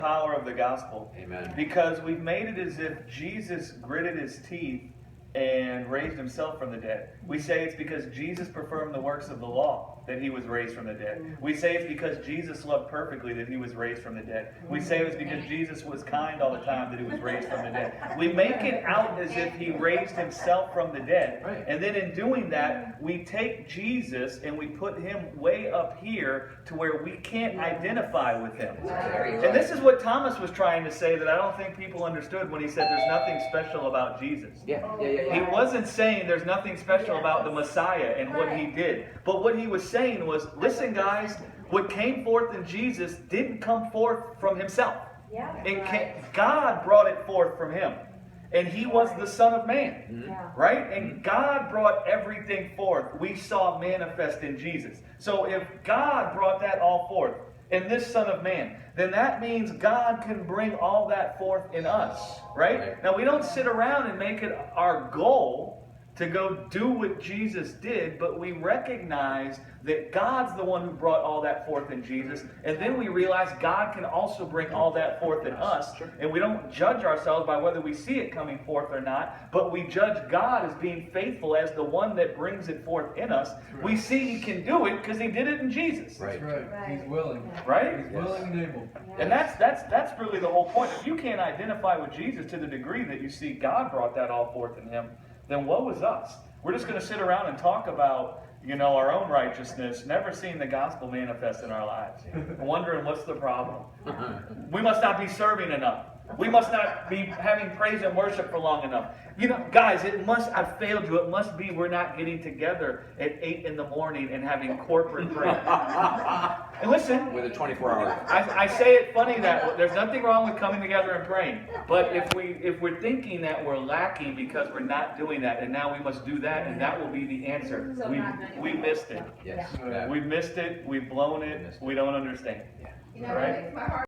Power of the gospel. Amen. Because we've made it as if Jesus gritted his teeth and raised himself from the dead. We say it's because Jesus performed the works of the law that he was raised from the dead. We say it's because Jesus loved perfectly that he was raised from the dead. We say it's because Jesus was kind all the time that he was raised from the dead. We make it out as if he raised himself from the dead. Right. And then in doing that, we take Jesus and we put him way up here to where we can't identify with him. And this is what Thomas was trying to say that I don't think people understood when he said there's nothing special about Jesus. Yeah. He wasn't saying there's nothing special about the Messiah and what he did. But what he was saying was, listen guys, what came forth in Jesus didn't come forth from himself. God brought it forth from him. And he was the Son of Man. Right? And God brought everything forth we saw manifest in Jesus. So if God brought that all forth in this Son of Man, then that means God can bring all that forth in us, right? Now, we don't sit around and make it our goal to go do what Jesus did, but we recognize that God's the one who brought all that forth in Jesus, and then we realize God can also bring all that forth in us, and we don't judge ourselves by whether we see it coming forth or not, but we judge God as being faithful as the one that brings it forth in us. We see he can do it because he did it in Jesus. Right. That's right. He's willing. Right? He's willing and able. And that's really the whole point. If you can't identify with Jesus to the degree that you see God brought that all forth in him, then woe is us. We're just going to sit around and talk about, our own righteousness, never seeing the gospel manifest in our lives. Wondering what's the problem. We must not be serving enough. We must not be having praise and worship for long enough. Guys, I've failed you. It must be we're not getting together at 8 in the morning and having corporate prayer. And listen, With a 24-hour. I say it funny that there's nothing wrong with coming together and praying. But if we're thinking that we're lacking because we're not doing that, and now we must do that, and that will be the answer, we missed it. Yes. We've missed it. We've blown it. We don't understand. Yeah. You know, Right? it makes my heart